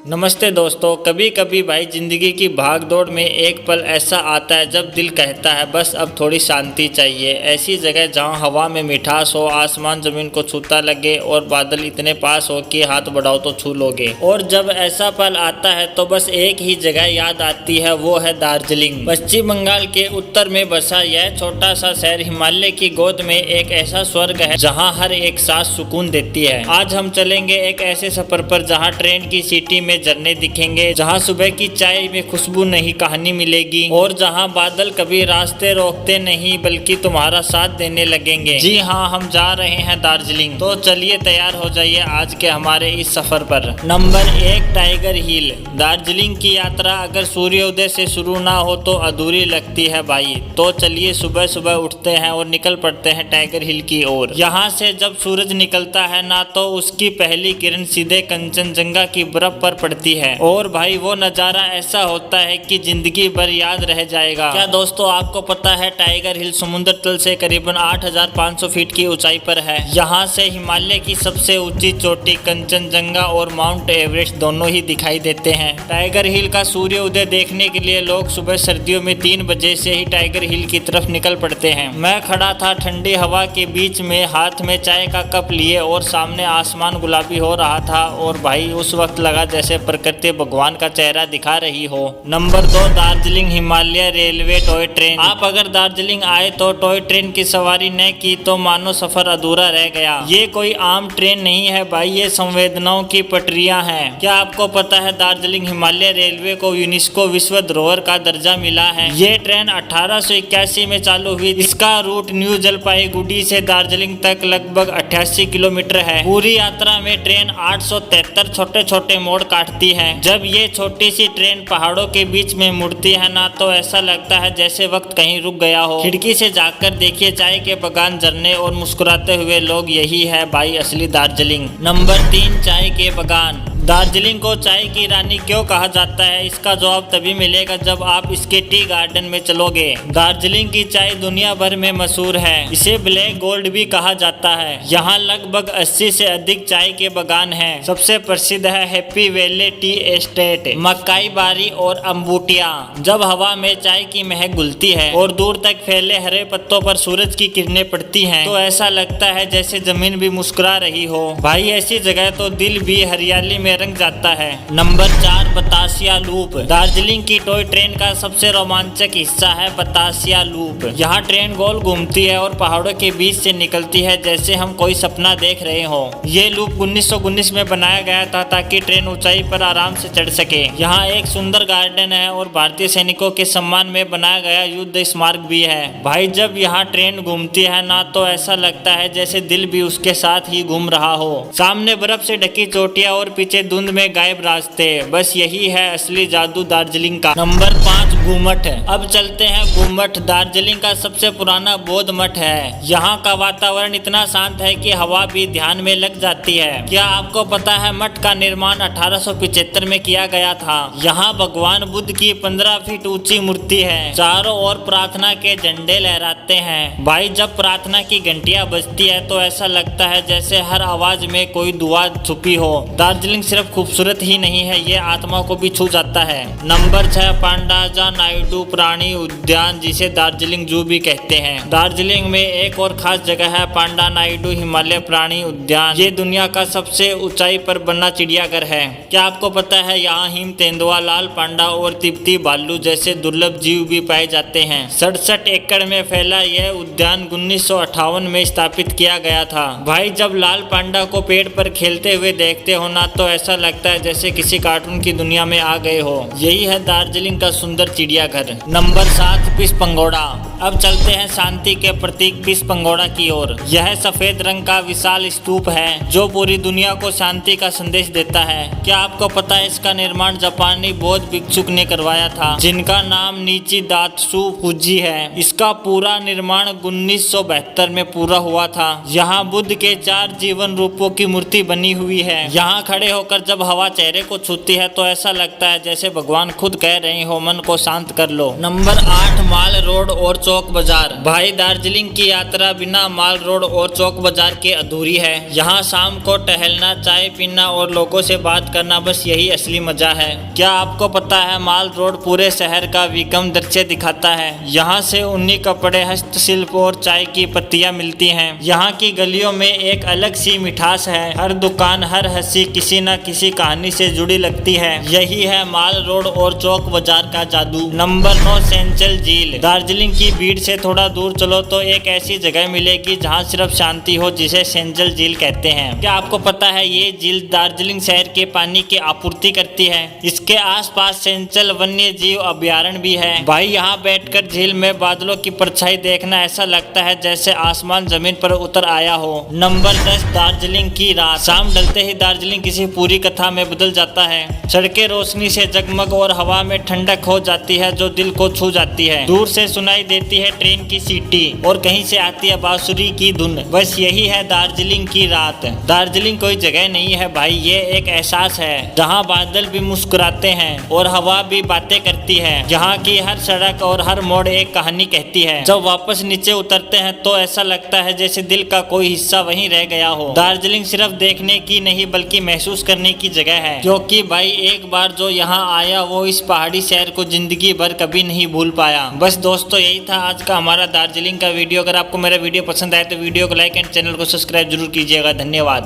नमस्ते दोस्तों। कभी कभी भाई जिंदगी की भाग दौड़ में एक पल ऐसा आता है जब दिल कहता है बस अब थोड़ी शांति चाहिए। ऐसी जगह जहां हवा में मिठास हो, आसमान जमीन को छूता लगे और बादल इतने पास हो कि हाथ बढ़ाओ तो छू लोगे। और जब ऐसा पल आता है तो बस एक ही जगह याद आती है, वो है दार्जिलिंग। पश्चिम बंगाल के उत्तर में बसा यह छोटा सा शहर हिमालय की गोद में एक ऐसा स्वर्ग है जहाँ हर एक सांस सुकून देती है। आज हम चलेंगे एक ऐसे सफर पर जहाँ ट्रेन की सीटी में झरने दिखेंगे, जहां सुबह की चाय में खुशबू नहीं कहानी मिलेगी और जहां बादल कभी रास्ते रोकते नहीं बल्कि तुम्हारा साथ देने लगेंगे। जी हाँ, हम जा रहे हैं दार्जिलिंग। तो चलिए तैयार हो जाइए आज के हमारे इस सफर पर। नंबर 1, टाइगर हिल। दार्जिलिंग की यात्रा अगर सूर्योदय से शुरू ना हो तो अधूरी लगती है भाई। तो चलिए सुबह सुबह उठते हैं और निकल पड़ते हैं टाइगर हिल की ओर। यहाँ से जब सूरज निकलता है ना तो उसकी पहली किरण सीधे कंचनजंगा की बर्फ पर पड़ती है और भाई वो नज़ारा ऐसा होता है कि जिंदगी भर याद रह जाएगा। क्या दोस्तों आपको पता है टाइगर हिल समुद्र तल से करीबन 8500 फीट की ऊंचाई पर है। यहाँ से हिमालय की सबसे ऊंची चोटी कंचनजंगा और माउंट एवरेस्ट दोनों ही दिखाई देते हैं। टाइगर हिल का सूर्य उदय देखने के लिए लोग सुबह सर्दियों में 3 बजे से ही टाइगर हिल की तरफ निकल पड़ते हैं। मैं खड़ा था ठंडी हवा के बीच में, हाथ में चाय का कप लिए और सामने आसमान गुलाबी हो रहा था और भाई उस वक्त लगा जैसे प्रकृति भगवान का चेहरा दिखा रही हो। Number 2, Darjeeling Himalaya railway toy train. आप अगर दार्जिलिंग आए तो टॉय ट्रेन की सवारी न की तो मानो सफर अधूरा रह गया। ये कोई आम ट्रेन नहीं है भाई, ये संवेदनाओं की पटरियां हैं। क्या आपको पता है दार्जिलिंग हिमालय रेलवे को यूनेस्को विश्व धरोहर का दर्जा मिला है। ये ट्रेन 1881 में चालू हुई। इसका रूट न्यू जलपाईगुड़ी से दार्जिलिंग तक लगभग 88 किलोमीटर है। पूरी यात्रा में ट्रेन 873 छोटे छोटे मोड़ काटती है। जब ये छोटी सी ट्रेन पहाड़ों के बीच में मुड़ती है ना तो ऐसा लगता है जैसे वक्त कहीं रुक गया हो। खिड़की से जाकर देखिए चाय के बगान, झरने और मुस्कुराते हुए लोग, यही है भाई असली दार्जिलिंग। नंबर 3, चाय के बगान। दार्जिलिंग को चाय की रानी क्यों कहा जाता है, इसका जवाब तभी मिलेगा जब आप इसके टी गार्डन में चलोगे। दार्जिलिंग की चाय दुनिया भर में मशहूर है। इसे ब्लैक गोल्ड भी कहा जाता है। यहाँ लगभग 80 से अधिक चाय के बगान हैं। सबसे प्रसिद्ध है हैप्पी वैली टी एस्टेट, मक्काई बारी और अम्बुटिया। जब हवा में चाय की महक घुलती है और दूर तक फैले हरे पत्तों पर सूरज की किरणें पड़ती हैं तो ऐसा लगता है जैसे जमीन भी मुस्कुरा रही हो। भाई ऐसी जगह तो दिल भी हरियाली में रंग जाता है। Number 4, Batasia loop. दार्जिलिंग की टॉय ट्रेन का सबसे रोमांचक हिस्सा है बतासिया लूप। यहाँ ट्रेन गोल घूमती है और पहाड़ों के बीच से निकलती है जैसे हम कोई सपना देख रहे हो। ये लूप 1919 में बनाया गया था ताकि ट्रेन ऊंचाई पर आराम से चढ़ सके। यहाँ एक सुंदर गार्डन है और भारतीय सैनिकों के सम्मान में बनाया गया युद्ध स्मारक भी है। भाई जब यहाँ ट्रेन घूमती है ना तो ऐसा लगता है जैसे दिल भी उसके साथ ही घूम रहा हो। सामने बर्फ से ढकी चोटियां और पीछे धुंध में गायब रास्ते, बस यही है असली जादू दार्जिलिंग का। नंबर 5, गुम्मट। अब चलते हैं गुम्मट। दार्जिलिंग का सबसे पुराना बौद्ध मठ है। यहाँ का वातावरण इतना शांत है कि हवा भी ध्यान में लग जाती है। क्या आपको पता है मठ का निर्माण 1875 में किया गया था। यहाँ भगवान बुद्ध की 15 फीट ऊंची मूर्ति है। चारों ओर प्रार्थना के झंडे लहराते हैं। भाई जब प्रार्थना की घंटियां बजती है तो ऐसा लगता है जैसे हर आवाज में कोई दुआ छुपी हो। दार्जिलिंग सिर्फ खूबसूरत ही नहीं है, ये आत्मा को भी छू जाता है। नंबर 6, पांडाजा नायडू प्राणी उद्यान, जिसे दार्जिलिंग जू भी कहते हैं। दार्जिलिंग में एक और खास जगह है पांडा नायडू हिमालय प्राणी उद्यान। ये दुनिया का सबसे ऊंचाई पर बना चिड़ियाघर है। क्या आपको पता है यहाँ हिम तेंदुआ, लाल पांडा और तिब्बती भालू जैसे दुर्लभ जीव भी पाए जाते हैं। 67 एकड़ में फैला यह उद्यान 1958 में स्थापित किया गया था। भाई जब लाल पांडा को पेड़ पर खेलते हुए देखते हो ना तो ऐसा लगता है जैसे किसी कार्टून की दुनिया में आ गए हो। यही है दार्जिलिंग का सुंदर चिड़ियाघर। नंबर 7, पिस पंगोड़ा। अब चलते हैं शांति के प्रतीक पिस पंगोड़ा की ओर। यह सफेद रंग का विशाल स्तूप है जो पूरी दुनिया को शांति का संदेश देता है। क्या आपको पता है इसका निर्माण जापानी बौद्ध भिक्षुक ने करवाया था जिनका नाम नीची दात्सु फुजी है। इसका पूरा निर्माण 1972 में पूरा हुआ था। यहाँ बुद्ध के 4 जीवन रूपों की मूर्ति बनी हुई है। यहाँ खड़े होकर जब हवा चेहरे को छूती है तो ऐसा लगता है जैसे भगवान खुद कह रहे हो मन को शांत कर लो। नंबर 8, माल रोड और चौक बाजार। भाई दार्जिलिंग की यात्रा बिना माल रोड और चौक बाजार के अधूरी है। यहाँ शाम को टहलना, चाय पीना और लोगों से बात करना, बस यही असली मजा है। क्या आपको पता है माल रोड पूरे शहर का विकम दृश्य दिखाता है। यहाँ से ऊनी कपड़े, हस्तशिल्प और चाय की पत्तियां मिलती हैं। यहाँ की गलियों में एक अलग सी मिठास है। हर दुकान, हर हंसी किसी न किसी कहानी से जुड़ी लगती है। यही है माल रोड और चौक बाजार का जादू। नंबर 9, सेंचल झील। दार्जिलिंग की भीड़ से थोड़ा दूर चलो तो एक ऐसी जगह मिलेगी जहाँ सिर्फ शांति हो, जिसे सेंचल झील कहते हैं। क्या आपको पता है ये झील दार्जिलिंग शहर के पानी की आपूर्ति करती है। इसके आसपास सेंचल वन्य जीव अभ्यारण्य भी है। भाई यहाँ बैठकर झील में बादलों की परछाई देखना ऐसा लगता है जैसे आसमान जमीन पर उतर आया हो। नंबर 10, दार्जिलिंग की रात। शाम ढलते ही दार्जिलिंग किसी पूरी कथा में बदल जाता है। सड़कें रोशनी से जगमग और हवा में ठंडक हो जाती है जो दिल को छू जाती है। दूर से सुनाई देती है ट्रेन की सीटी और कहीं से आती है बांसुरी की धुन। बस यही है दार्जिलिंग की रात। दार्जिलिंग कोई जगह नहीं है भाई, ये एक एहसास है जहाँ बादल भी मुस्कुराते हैं और हवा भी बातें करती है। यहाँ की हर सड़क और हर मोड़ एक कहानी कहती है। जब वापस नीचे उतरते हैं तो ऐसा लगता है जैसे दिल का कोई हिस्सा वहीं रह गया हो। दार्जिलिंग सिर्फ देखने की नहीं बल्कि महसूस करने की जगह है, क्योंकि भाई एक बार जो यहाँ आया वो इस पहाड़ी शहर को जिंदगी भर कभी नहीं भूल पाया। बस दोस्तों यही था आज का हमारा दार्जिलिंग का वीडियो। अगर आपको मेरा वीडियो पसंद आए तो वीडियो को लाइक एंड चैनल को सब्सक्राइब जरूर कीजिएगा। धन्यवाद।